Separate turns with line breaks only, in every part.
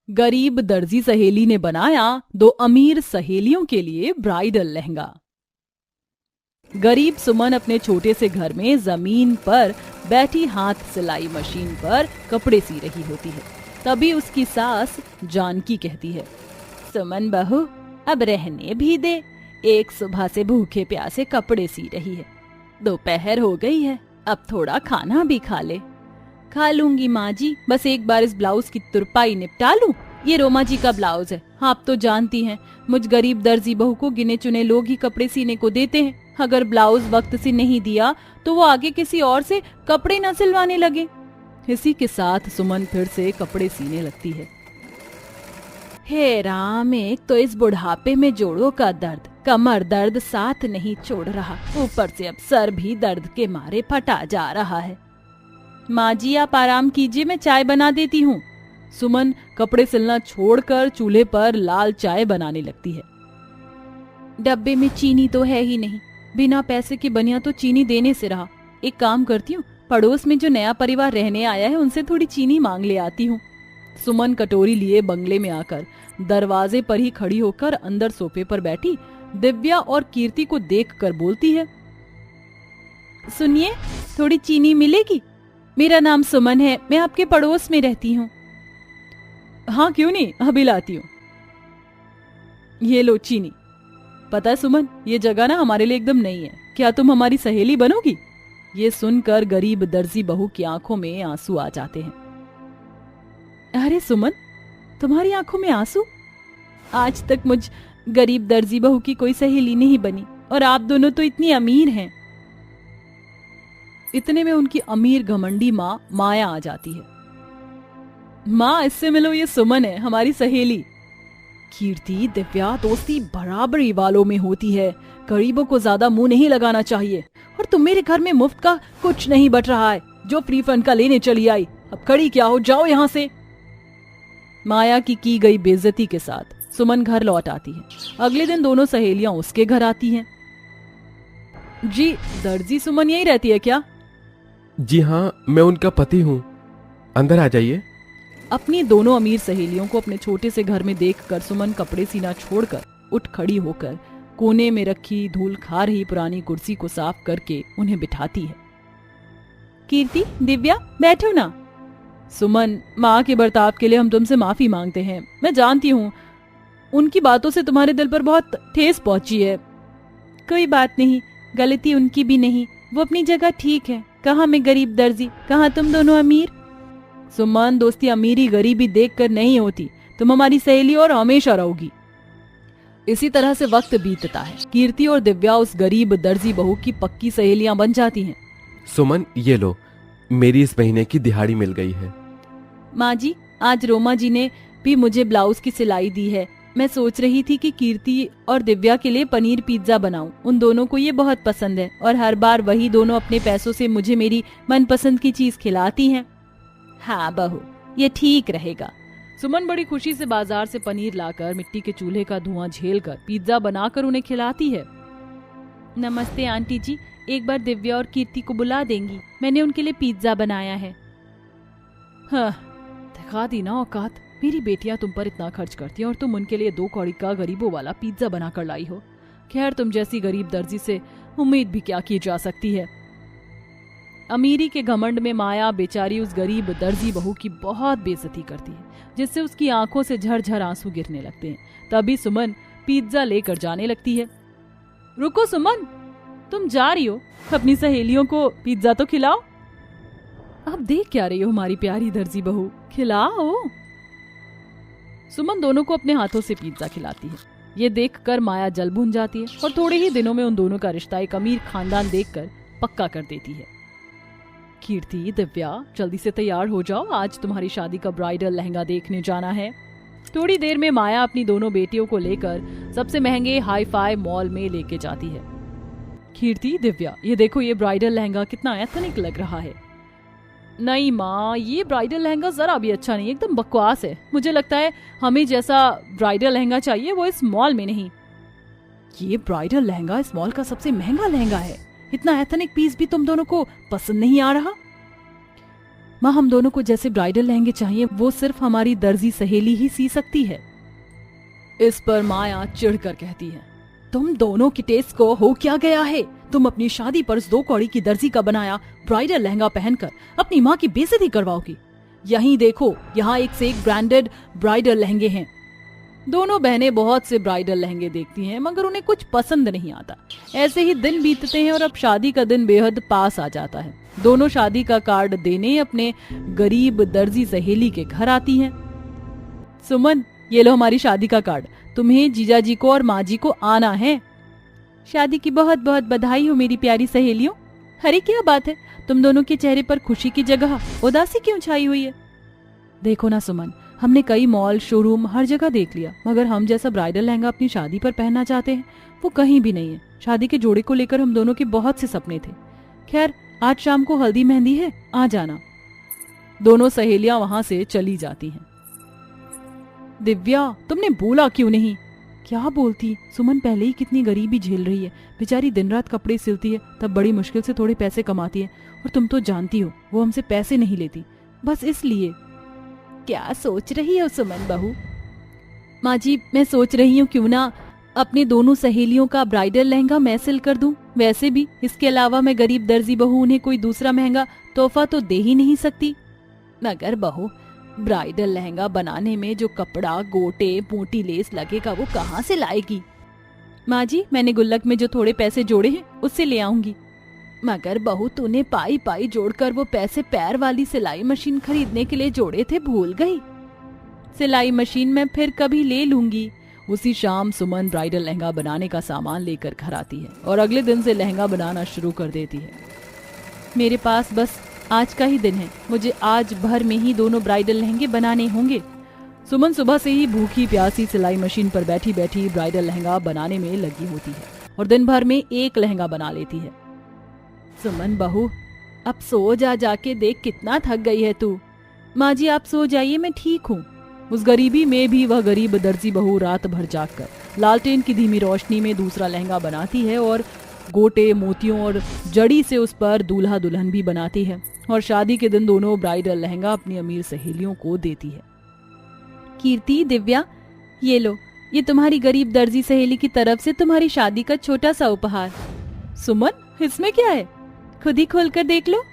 गरीब दर्जी सहेली ने बनाया दो अमीर सहेलियों के लिए ब्राइडल लहंगा। गरीब सुमन अपने छोटे से घर में जमीन पर बैठी हाथ सिलाई मशीन पर कपड़े सी रही होती है। तभी उसकी सास जानकी कहती है, सुमन बहू अब रहने भी दे, एक सुबह से भूखे प्यासे कपड़े सी रही है, दोपहर हो गई है, अब थोड़ा खाना भी खा ले। खा लूंगी माँ जी, बस एक बार इस ब्लाउज की तुरपाई निपटा लूं। ये रोमा जी का ब्लाउज है, आप तो जानती हैं मुझ गरीब दर्जी बहू को गिने चुने लोग ही कपड़े सीने को देते हैं। अगर ब्लाउज वक्त से नहीं दिया तो वो आगे किसी और से कपड़े न सिलवाने लगे। इसी के साथ सुमन फिर से कपड़े सीने लगती है। हे राम, एक तो इस बुढ़ापे में जोड़ों का दर्द, कमर दर्द साथ नहीं छोड़ रहा, ऊपर से अब सर भी दर्द के मारे फटा जा रहा है। माँ जी आप आराम कीजिए, मैं चाय बना देती हूँ। सुमन कपड़े सिलना छोड़कर चूल्हे पर लाल चाय बनाने लगती है। डब्बे में चीनी तो है ही नहीं, बिना पैसे के बनिया तो चीनी देने से रहा। एक काम करती हूँ, पड़ोस में जो नया परिवार रहने आया है उनसे थोड़ी चीनी मांग ले आती हूँ। सुमन कटोरी लिए बंगले में आकर दरवाजे पर ही खड़ी होकर अंदर सोफे पर बैठी दिव्या और कीर्ति को देखकर बोलती है, सुनिए थोड़ी चीनी मिलेगी? मेरा नाम सुमन है, मैं आपके पड़ोस में रहती हूँ। हाँ क्यों नहीं, अभी लाती हूँ। ये लो चीनी। पता है सुमन, ये जगह ना हमारे लिए एकदम नहीं है, क्या तुम हमारी सहेली बनोगी? ये सुनकर गरीब दर्जी बहू की आंखों में आंसू आ जाते हैं। अरे सुमन, तुम्हारी आंखों में आंसू? आज तक मुझ गरीब दर्जी बहू की कोई सहेली नहीं बनी और आप दोनों तो इतनी अमीर हैं। इतने में उनकी अमीर घमंडी माँ माया आ जाती है। माँ इससे मिलो, ये सुमन है, हमारी सहेली। कीर्ति दिव्या, दोस्ती बराबरी वालों में होती है, गरीबों को ज्यादा मुंह नहीं लगाना चाहिए। और तुम मेरे घर में मुफ्त का कुछ नहीं बट रहा है, जो फ्री फंड का लेने चली आई, अब खड़ी क्या हो, जाओ यहाँ से। माया की गई बेइज्जती के साथ सुमन घर लौट आती है। अगले दिन दोनों सहेलियां उसके घर आती हैं। जी दर्जी सुमन यही रहती है क्या?
जी हाँ, मैं उनका पति हूँ, अंदर आ जाइए।
अपनी दोनों अमीर सहेलियों को अपने छोटे से घर में देखकर सुमन कपड़े सीना छोड़कर उठ खड़ी होकर कोने में रखी धूल खा रही पुरानी कुर्सी को साफ करके उन्हें बिठाती है। कीर्ति, दिव्या बैठो ना। सुमन, माँ के बर्ताव के लिए हम तुमसे माफी मांगते हैं। मैं जानती हूँ उनकी बातों से तुम्हारे दिल पर बहुत ठेस पहुंची है। कोई बात नहीं, गलती उनकी भी नहीं, वो अपनी जगह ठीक है। कहाँ मैं गरीब दर्जी, कहाँ तुम दोनों अमीर। सुमन, दोस्ती अमीरी गरीबी देखकर नहीं होती, तुम हमारी सहेली और हमेशा रहोगी। इसी तरह से वक्त बीतता है। कीर्ति और दिव्या उस गरीब दर्जी बहू की पक्की सहेलियां बन जाती हैं।
सुमन, ये लो, मेरी इस महीने की दिहाड़ी मिल गई है।
माँ जी, आज रोमा जी ने भी मुझे ब्लाउज की सिलाई दी है। मैं सोच रही थी कि कीर्ति और दिव्या के लिए पनीर पिज्जा बनाऊं। उन दोनों को ये बहुत पसंद है और हर बार वही दोनों अपने पैसों से मुझे मेरी मनपसंद की चीज खिलाती हैं। हाँ बहू, ये ठीक रहेगा। सुमन बड़ी खुशी से बाजार से पनीर लाकर मिट्टी के चूल्हे का धुआं झेलकर पिज्जा बनाकर उन्हें खिलाती है। नमस्ते आंटी जी, एक बार दिव्या और कीर्ति को बुला देंगी, मैंने उनके लिए पिज्जा बनाया है। हाँ, दिखा दी ना औकात। मेरी बेटियां तुम पर इतना खर्च करती हैं और तुम उनके लिए 2 कौड़ी का गरीबों वाला पिज्जा बनाकर लाई हो। खैर, तुम जैसी गरीब दर्जी से उम्मीद भी क्या की जा सकती है। अमीरी के घमंड में माया बेचारी उस गरीब दर्जी बहू की बहुत बेइज्जती करती है, जिससे उसकी आंखों से झरझर आंसू गिरने लगते हैं। तभी सुमन पिज्जा लेकर जाने लगती है। रुको सुमन, तुम जा रही हो, अपनी सहेलियों को पिज्जा तो खिलाओ। अब देख क्या रही हो हमारी प्यारी दर्जी बहू, खिलाओ। सुमन दोनों को अपने हाथों से पिज्जा खिलाती है। ये देखकर माया जल भुन जाती है और थोड़े ही दिनों में उन दोनों का रिश्ता एक अमीर खानदान देखकर पक्का कर देती है। कीर्ति, दिव्या जल्दी से तैयार हो जाओ, आज तुम्हारी शादी का ब्राइडल लहंगा देखने जाना है। थोड़ी देर में माया अपनी दोनों बेटियों को लेकर सबसे महंगे हाई फाई मॉल में लेके जाती है। कीर्ति, दिव्या ये देखो, ये ब्राइडल लहंगा कितना एथनिक लग रहा है। नहीं माँ, ये ब्राइडल लहंगा जरा भी अच्छा नहीं, एकदम बकवास है। मुझे लगता है हमें जैसा ब्राइडल लहंगा चाहिए वो इस मॉल में नहीं। ये ब्राइडल लहंगा इस मॉल का सबसे महंगा लहंगा है, इतना एथनिक पीस भी तुम दोनों को पसंद नहीं आ रहा? माँ, हम दोनों को जैसे ब्राइडल लहंगे चाहिए वो सिर्फ हमारी दर्जी सहेली ही सी सकती है। इस पर माया चिढ़कर कहती है, तुम दोनों की टेस्ट को हो क्या गया है? तुम अपनी शादी पर उस 2 कौड़ी की दर्जी का बनाया ब्राइडल लहंगा पहनकर अपनी माँ की बेइज्जती करवाओगी। यहीं देखो, यहाँ एक से एक ब्रांडेड ब्राइडल लहंगे हैं। दोनों बहनें बहुत से ब्राइडल लहंगे देखती हैं मगर उन्हें कुछ पसंद नहीं आता। ऐसे ही दिन बीतते हैं और अब शादी का दिन बेहद पास आ जाता है। दोनों शादी का कार्ड देने अपने गरीब दर्जी सहेली के घर आती हैं। सुमन, ये लो हमारी शादी का कार्ड, तुम्हें जीजा जी को और माँ जी को आना है। शादी की बहुत बहुत बधाई हो मेरी प्यारी सहेलियों। अरे क्या बात है, तुम दोनों के चेहरे पर खुशी की जगह उदासी क्यों छाई हुई है? देखो ना सुमन, हमने कई मॉल, शोरूम, हर जगह देख लिया मगर हम जैसा ब्राइडल लहंगा अपनी शादी पर पहनना चाहते हैं वो कहीं भी नहीं है। शादी के जोड़े को लेकर हम दोनों के बहुत से सपने थे। खैर, आज शाम को हल्दी मेहंदी है, आ जाना। दोनों सहेलियां वहां से चली जाती हैं। दिव्या, तुमने बोला क्यों नहीं? क्या बोलती? सुमन पहले ही कितनी गरीबी झेल रही है। बेचारी दिन रात कपड़े सिलती है, तब बड़ी मुश्किल से थोड़े पैसे कमाती है और तुम तो जानती हो वो हमसे पैसे नहीं लेती, बस इसलिए। क्या सोच रही हो सुमन बहू? माँ जी, मैं सोच रही हूँ क्यों ना अपने दोनों सहेलियों का ब्राइडल लहंगा मैं सिल कर दूं। वैसे भी इसके अलावा मैं गरीब दर्जी बहू उन्हें कोई दूसरा महंगा तोहफा तो दे ही नहीं सकती। मगर बहू, ब्राइडल लहंगा बनाने में जो कपड़ा, गोटे, मोटी लेस लगेगा वो कहाँ से लाएगी? माँ जी, मैंने गुल्लक में जो थोड़े पैसे जोड़े हैं उससे ले आऊंगी। मगर बहू, तूने पाई पाई जोड़कर वो पैसे पैर वाली सिलाई मशीन खरीदने के लिए जोड़े थे, भूल गई? सिलाई मशीन मैं फिर कभी ले लूंगी। उसी शाम सुमन ब्राइडल लहंगा बनाने का सामान लेकर घर आती है और अगले दिन से लहंगा बनाना शुरू कर देती है। मेरे पास बस आज का ही दिन है, मुझे आज भर में ही दोनों ब्राइडल लहंगे बनाने होंगे। सुमन सुबह से ही भूखी प्यासी सिलाई मशीन पर बैठी बैठी ब्राइडल लहंगा बनाने में लगी होती है और दिन भर में एक लहंगा बना लेती है। सुमन बहू, अब सो जाके देख कितना थक गई है तू। माँ जी, आप सो जाइए, मैं ठीक हूँ। उस गरीबी में भी वह गरीब दर्जी बहू रात भर जागकर लालटेन की धीमी रोशनी में दूसरा लहंगा बनाती है और गोटे, मोतियों और जड़ी से उस पर दूल्हा दुल्हन भी बनाती है और शादी के दिन दोनों ब्राइडल लहंगा अपनी अमीर सहेलियों को देती है। कीर्ति, दिव्या, ये लो, ये तुम्हारी गरीब दर्जी सहेली की तरफ से तुम्हारी शादी का छोटा सा उपहार। सुमन, इसमें क्या है? खुद ही खोल कर देख लो।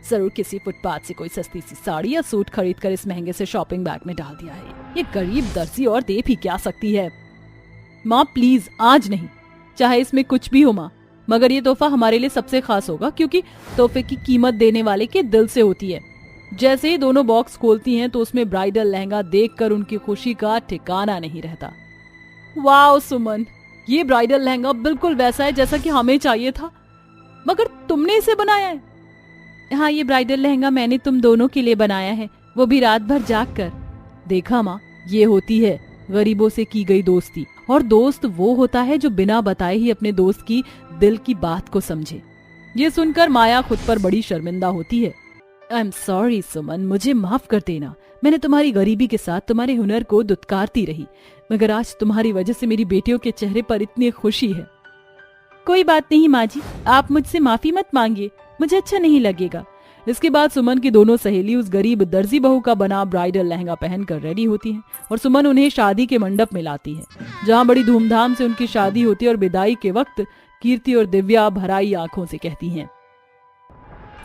जरूर किसी फुटपाथ से कोई सस्ती सी साड़ी या सूट खरीद कर इस महंगे से शॉपिंग बैग में डाल दिया है। ये गरीब दर्जी और दे भी क्या सकती है? माँ प्लीज, आज नहीं, चाहे इसमें कुछ भी हो माँ, मगर ये तोहफा हमारे लिए सबसे खास होगा क्योंकि तोहफे की कीमत देने वाले के दिल से होती है। जैसे ही दोनों बॉक्स खोलती हैं तो उसमें ब्राइडल लहंगा देखकर उनकी खुशी का ठिकाना नहीं रहता। वाह सुमन, ये ब्राइडल लहंगा बिल्कुल वैसा है जैसा कि हमें चाहिए था, मगर तुमने इसे बनाया है। हाँ, ये ब्राइडल लहंगा मैंने तुम दोनों के लिए बनाया है, वो भी रात भर जाग कर। देखा माँ, ये होती है गरीबों से की गई दोस्ती, और दोस्त वो होता है जो बिना बताए ही अपने दोस्त की दिल की बात को समझे। ये सुनकर माया खुद पर बड़ी शर्मिंदा होती है। आई एम सॉरी सुमन, मुझे माफ कर देना। मैंने तुम्हारी गरीबी के साथ तुम्हारे हुनर को दुत्कारती रही, मगर आज तुम्हारी वजह से मेरी बेटियों के चेहरे पर इतनी खुशी है। कोई बात नहीं माँ जी, आप मुझसे माफी मत मांगिए, मुझे अच्छा नहीं लगेगा। इसके बाद सुमन की दोनों सहेली उस गरीब दर्जी बहू का बना ब्राइडल लहंगा पहनकर रेडी होती हैं और सुमन उन्हें शादी के मंडप में लाती है, जहां बड़ी धूमधाम से उनकी शादी होती है। और विदाई के वक्त कीर्ति और दिव्या भराई आंखों से कहती हैं,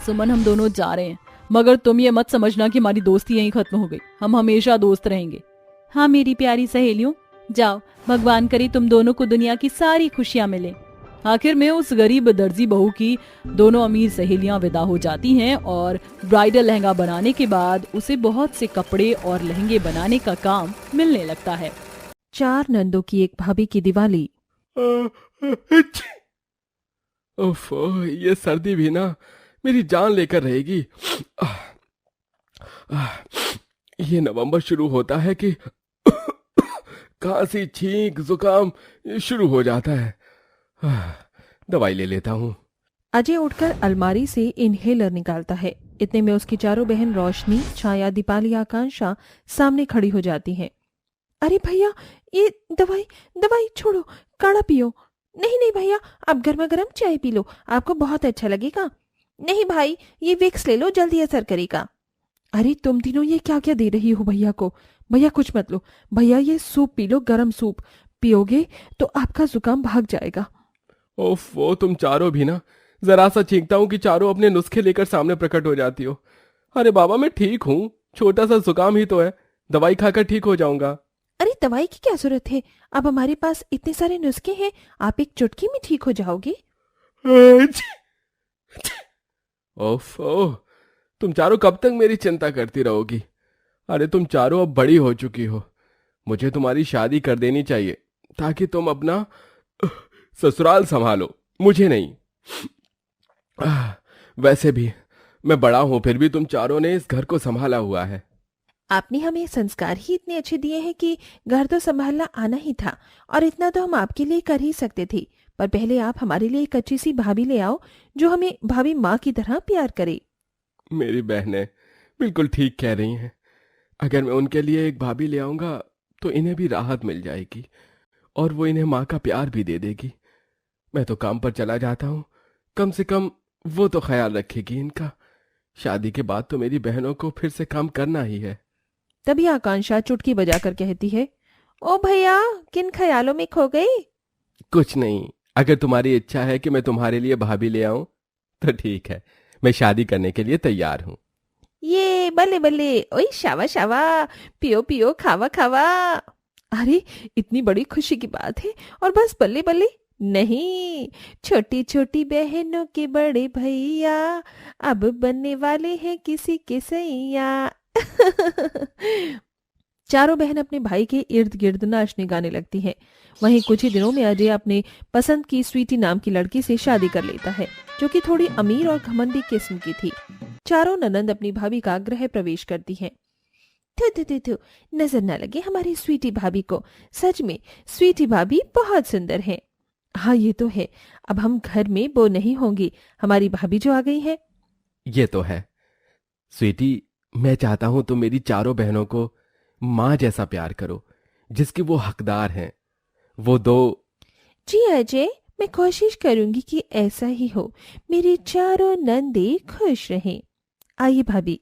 सुमन, हम दोनों जा रहे हैं, मगर तुम ये मत समझना कि हमारी दोस्ती यहीं खत्म हो गई। हम हमेशा दोस्त रहेंगे। हाँ मेरी प्यारी सहेलियों, जाओ, भगवान करे तुम दोनों को दुनिया की सारी खुशियां मिले। आखिर में उस गरीब दर्जी बहू की दोनों अमीर सहेलियां विदा हो जाती हैं और ब्राइडल लहंगा बनाने के बाद उसे बहुत से कपड़े और लहंगे बनाने का काम मिलने लगता है। 4 नंदों की एक भाभी की दिवाली।
उफ, ये सर्दी भी ना मेरी जान लेकर रहेगी। ये नवंबर शुरू होता है कि खांसी, छींक, जुकाम शुरू हो जाता है। दवाई ले लेता हूँ।
अजय उठकर अलमारी से इनहेलर निकालता है। इतने में उसकी चारों बहन रोशनी, छाया, दीपाली, आकांक्षा सामने खड़ी हो जाती हैं। अरे भैया, ये दवाई छोड़ो, काढ़ा पियो। नहीं नहीं भैया, आप गर्मा गर्म चाय पी लो, आपको बहुत अच्छा लगेगा। नहीं भाई, ये विक्स ले लो, जल्दी असर करेगा। अरे तुम तीनों ये क्या क्या दे रही हो भैया को? भैया कुछ मत लो, भैया ये सूप पी लो, गरम सूप पियोगे तो आपका जुकाम भाग जाएगा।
ओफो, तुम चारों भी ना, जरा सा छींकता हूँ कि चारों अपने नुस्खे लेकर सामने प्रकट हो जाती हो। अरे बाबा, मैं ठीक हूँ, छोटा सा जुकाम ही तो है, दवाई खाकर ठीक हो जाऊंगा।
अरे दवाई की क्या जरूरत है, अब हमारे पास इतने सारे नुस्खे हैं, आप एक चुटकी में ठीक हो जाओगे।
ओफो, तुम चारों कब तक मेरी चिंता करती रहोगी? अरे तुम चारों अब बड़ी हो चुकी हो, मुझे तुम्हारी शादी कर देनी चाहिए ताकि तुम अपना ससुराल संभालो, मुझे नहीं। वैसे भी मैं बड़ा हूं, फिर भी तुम चारों ने इस घर को संभाला हुआ है।
आपने हमें संस्कार ही इतने अच्छे दिए हैं कि घर तो संभालना आना ही था, और इतना तो हम आपके लिए कर ही सकते थे। पर पहले आप हमारे लिए एक अच्छी सी भाभी ले आओ जो हमें भाभी माँ की तरह प्यार करे।
मेरी बहनें बिल्कुल ठीक कह रही हैं। अगर मैं उनके लिए एक भाभी ले आऊंगा तो इन्हें भी राहत मिल जाएगी और वो इन्हें माँ का प्यार भी दे देगी। मैं तो काम पर चला जाता हूँ, कम से कम वो तो ख्याल रखेगी इनका। शादी के बाद तो मेरी बहनों को फिर से काम करना ही है।
तभी आकांक्षा चुटकी बजाकर कहती है, ओ भैया, किन ख्यालों में खो गई?
कुछ नहीं, अगर तुम्हारी इच्छा है कि मैं तुम्हारे लिए भाभी ले आऊं तो ठीक है, मैं शादी करने के लिए तैयार हूँ।
ये बल्ले बल्ले, ओए शावा शावा, पियो पियो, खावा खावा। अरे इतनी बड़ी खुशी की बात है और बस बल्ले बल्ले? नहीं, छोटी छोटी बहनों के बड़े भैया अब बनने वाले हैं किसी के सैया। चारों बहन अपने भाई के इर्द गिर्द नाचने गाने लगती हैं। वहीं कुछ ही दिनों में अजय अपने पसंद की स्वीटी नाम की लड़की से शादी कर लेता है, जो कि थोड़ी अमीर और घमंडी किस्म की थी। चारों ननंद अपनी भाभी का गृह प्रवेश करती हैं। थू थू थू थू, नजर न लगे हमारी स्वीटी भाभी को, सच में स्वीटी भाभी बहुत सुंदर है। हाँ ये तो है, अब हम घर में वो नहीं होंगी, हमारी भाभी जो आ गई है।
ये तो है स्वीटी, मैं चाहता हूं तुम मेरी चारों बहनों को माँ जैसा प्यार करो, जिसकी वो हकदार हैं। वो दो।
जी अजय, मैं कोशिश करूंगी कि ऐसा ही हो, मेरी चारों नंदे खुश रहें। आइए भाभी।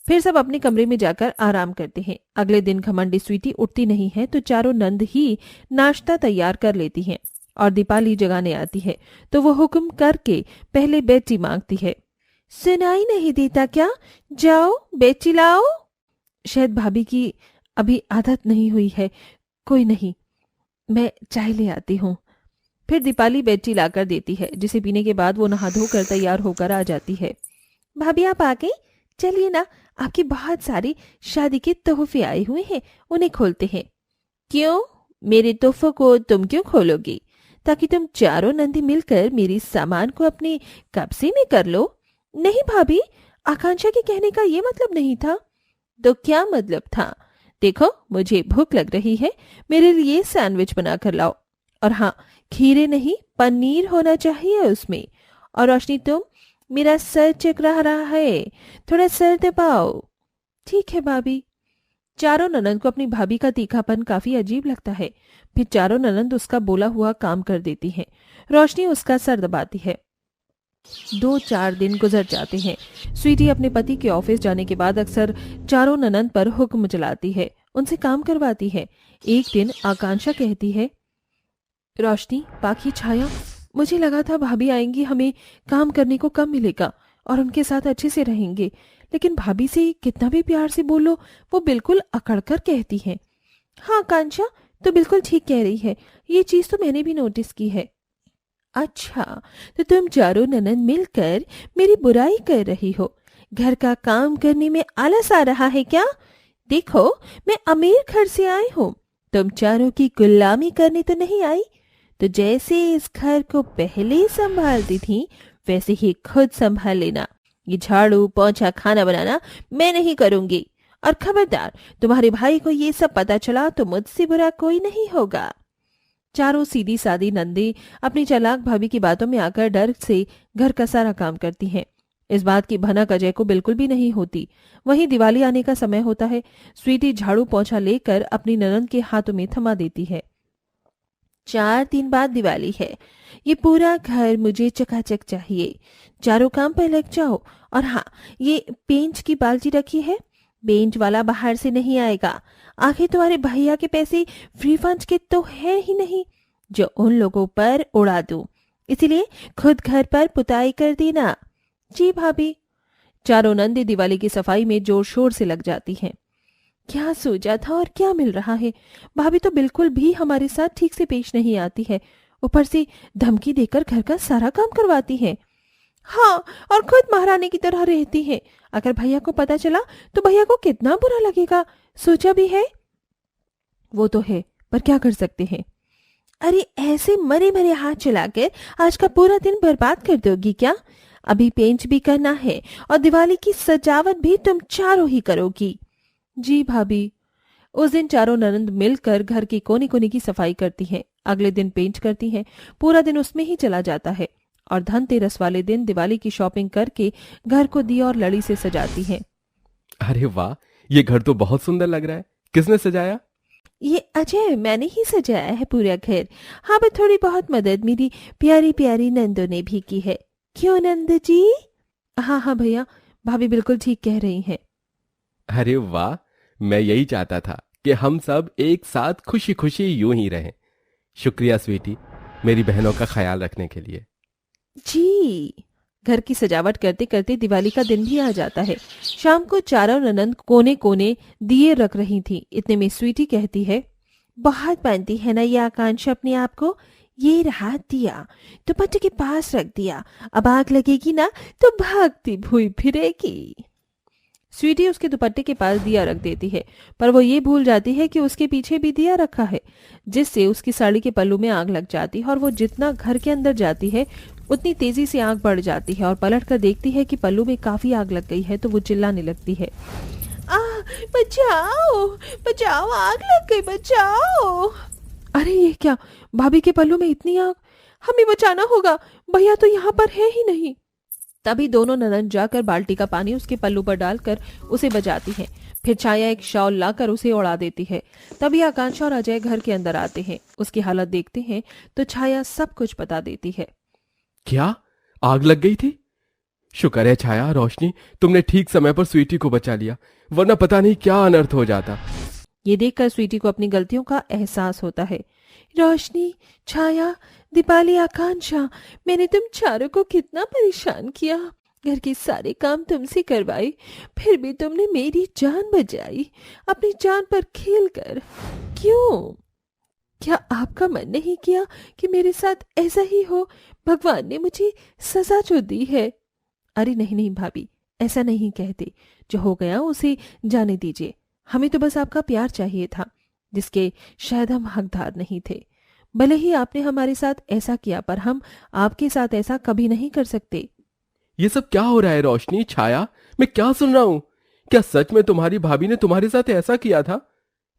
फिर सब अपने कमरे में जाकर आराम करते हैं। अगले दिन घमंडी स्वीटी उठती नहीं है तो चारों नंद ही नाश्ता तैयार कर लेती हैं और दीपाली जगाने आती है तो वो हुक्म करके पहले बेटी मांगती है। सुनाई नहीं देता क्या? जाओ बेटी लाओ। शायद भाभी की अभी आदत नहीं हुई है, कोई नहीं, मैं चाय ले आती हूँ। फिर दीपाली बेटी लाकर देती है, जिसे पीने के बाद वो नहा धोकर तैयार होकर आ जाती है। भाभी आप आ गई? चलिए ना, आपके बहुत सारे शादी के तोहफे आए हुए हैं, उन्हें खोलते हैं। क्यों? मेरे तोहफों को तुम क्यों खोलोगी? ताकि तुम चारों नंदी मिलकर मेरी सामान को अपने कब्जे में कर लो। नहीं भाभी, आकांक्षा के कहने का ये मतलब नहीं था। तो क्या मतलब था? देखो मुझे भूख लग रही है, मेरे लिए सैंडविच बना कर लाओ। और हाँ, खीरे नहीं, पनीर होना चाहिए उसमें। और रोशनी, तुम, मेरा सर चकरा रहा है, थोड़ा सर दबाओ। ठीक है भाभी। चारों ननंद को अपनी भाभी का तीखापन काफी अजीब लगता है। फिर चारों ननंद उसका बोला हुआ काम कर देती हैं। रोशनी उसका सर दबाती है। 2-4 दिन गुजर जाते हैं। स्वीटी अपने पति के ऑफिस जाने के बाद अक्सर चारों ननंद पर हुक्म चलाती है, उनसे काम करवाती है। एक दिन आकांक्षा कहती है, रोशनी, पाखी छाया, मुझे लगा था भाभी आएंगी, हमें काम करने को कम मिलेगा और उनके साथ अच्छे से रहेंगे, लेकिन भाभी से कितना भी प्यार से बोलो वो बिल्कुल अकड़कर कहती है। हाँ आकांक्षा तो बिल्कुल ठीक कह रही है, ये चीज तो मैंने भी नोटिस की है। अच्छा, तो तुम चारों ननंद मिलकर मेरी बुराई कर रही हो, घर का काम करने में आलस आ रहा है क्या? देखो, मैं अमीर घर से आई हूँ, तुम चारों की गुलामी करने तो नहीं आई। तो जैसे इस घर को पहले संभालती थी वैसे ही खुद संभाल लेना। ये झाड़ू पोंछा खाना बनाना मैं नहीं करूंगी। और खबरदार, तुम्हारे भाई को ये सब पता चला तो मुझसे बुरा कोई नहीं होगा। चारों सीधी सादी नंदी अपनी चालाक भाभी की बातों में आकर डर से घर का सारा काम करती हैं। इस बात की भनक अजय को बिल्कुल भी नहीं होती। वहीं दिवाली आने का समय होता है। स्वीटी झाड़ू पोंछा लेकर अपनी ननंद के हाथों में थमा देती है। 4 दिन बाद दिवाली है। ये पूरा घर मुझे चकाचक चाहिए। चारों काम पर लग जाओ। और हाँ, ये पेंच की बाल्टी रखी है, पेंच वाला बाहर से नहीं आएगा। आखिर तुम्हारे भैया के पैसे फ्री फंड के तो है ही नहीं जो उन लोगों पर उड़ा दूं। इसीलिए खुद घर पर पुताई कर देना। जी भाभी। चारों नंदे दिवाली की सफाई में जोर शोर से लग जाती हैं। क्या सोचा था और क्या मिल रहा है। भाभी तो बिल्कुल भी हमारे साथ ठीक से पेश नहीं आती है, ऊपर से धमकी देकर घर का सारा काम करवाती है। हाँ, और खुद महारानी की तरह रहती है। अगर भैया को पता चला तो भैया को कितना बुरा लगेगा, सोचा भी है? वो तो है, पर क्या कर सकते हैं। अरे ऐसे मरे मरे हाथ चलाकर आज का पूरा दिन बर्बाद कर दोगी क्या? अभी पेंट भी करना है और दिवाली की सजावट भी तुम चारों ही करोगी। जी भाभी। उस दिन चारों ननंद मिलकर घर की कोने कोने की सफाई करती हैं। अगले दिन पेंट करती हैं। पूरा दिन उसमें ही चला जाता है और धनतेरस वाले दिन दिवाली की शॉपिंग करके घर को दिया और लड़ी से सजाती हैं।
अरे वाह, ये घर तो बहुत सुंदर लग रहा है। किसने सजाया?
ये अजय, मैंने ही सजाया है पूरा घर। हाँ, पर थोड़ी बहुत मदद मेरी प्यारी प्यारी नंदों ने भी की है। क्यों नंद जी? हाँ हाँ भैया, भाभी बिल्कुल ठीक कह रही हैं।
अरे वाह, मैं यही चाहता था कि हम सब एक साथ खुशी खुशी यूं ही रहें। शुक्रिया स्वीटी, मेरी बहनों का ख्याल रखने के लिए।
जी। घर की सजावट करते करते दिवाली का दिन भी आ जाता है। शाम को चारों ननंद कोने कोने दिए रख रही थी। इतने में स्वीटी कहती है, बहुत बनती है ना ये आकांक्षा अपने आप को। ये रहा दिया, दुपट्टे के पास रख दिया, अब आग लगेगी ना तो भागती भूई फिरेगी। स्वीटी उसके दुपट्टे के पास दिया रख देती है, पर वो ये भूल जाती है कि उसके पीछे भी दिया रखा है, जिससे उसकी साड़ी के पल्लू में आग लग जाती है और वो जितना घर के अंदर जाती है उतनी तेजी से आग बढ़ जाती है और पलट कर देखती है कि पल्लू में काफी आग लग गई है तो वो चिल्लाने लगती है, बचाओ बचाओ, आग लग गई, बचाओ। अरे ये क्या, भाभी के पल्लू में इतनी आग, हमें बचाना होगा, भैया तो यहाँ पर है ही नहीं। तभी दोनों ननद जाकर बाल्टी का पानी उसके पल्लू पर डालकर उसे बचाती हैं। फिर छाया एक शॉल लाकर उसे उड़ा देती है। तभी आकांक्षा और अजय घर के अंदर आते हैं। उसकी हालत देखते हैं तो छाया सब कुछ बता देती है।
क्या आग लग गई थी? शुक्र है छाया, रोशनी, तुमने ठीक समय पर स्वीटी को बचा लिया, वरना पता नहीं क्या अनर्थ हो जाता।
ये देखकर स्वीटी को अपनी गलतियों का एहसास होता है। रोशनी, छाया, दीपाली, आकांक्षा, मैंने तुम चारों को कितना परेशान किया। घर के सारे काम तुमसे करवाए, फिर भी तुमने मेरी जान बचाई, अपनी जान पर खेल कर। क्यों? क्या आपका मन नहीं किया कि मेरे साथ ऐसा ही हो? भगवान ने मुझे सजा जो दी है। अरे नहीं नहीं भाभी, ऐसा नहीं कहते। जो हो गया उसे जाने दीजिए। हमें तो बस आपका प्यार चाहिए था, जिसके शायद हम हकदार नहीं थे। भले ही आपने हमारे साथ ऐसा किया, पर हम आपके साथ ऐसा कभी नहीं कर सकते।
ये सब क्या हो रहा है रोशनी, छाया? मैं क्या सुन रहा हूं? क्या सच में तुम्हारी भाभी ने तुम्हारे साथ ऐसा किया था?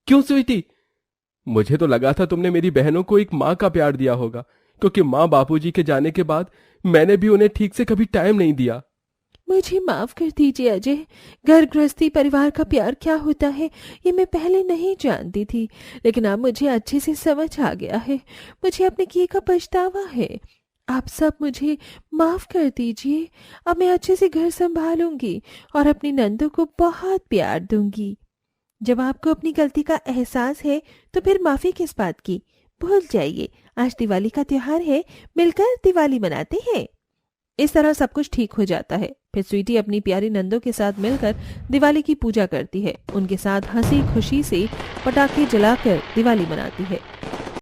क्यों स्वीटी? मुझे तो लगा था तुमने मेरी बहनों को एक माँ का प्यार दिया होगा, क्योंकि माँ बापूजी के जाने के बाद मैंने भी उन्हें ठीक से कभी टाइम नहीं दिया।
मुझे माफ कर दीजिए अजय। घर गृहस्थी परिवार का प्यार क्या होता है ये मैं पहले नहीं जानती थी, लेकिन अब मुझे अच्छे से समझ आ गया है। मुझे अपने किए का पछतावा है। आप सब मुझे माफ कर दीजिए। अब मैं अच्छे से घर संभालूंगी और अपनी नंदों को बहुत प्यार दूंगी। जब आपको अपनी गलती का एहसास है तो फिर माफी किस बात की? भूल जाइए, आज दिवाली का त्योहार है, मिलकर दिवाली मनाते हैं। इस तरह सब कुछ ठीक हो जाता है। फिर स्वीटी अपनी प्यारी नंदों के साथ मिलकर दिवाली की पूजा करती है। उनके साथ हंसी खुशी से पटाखे जलाकर दिवाली मनाती है।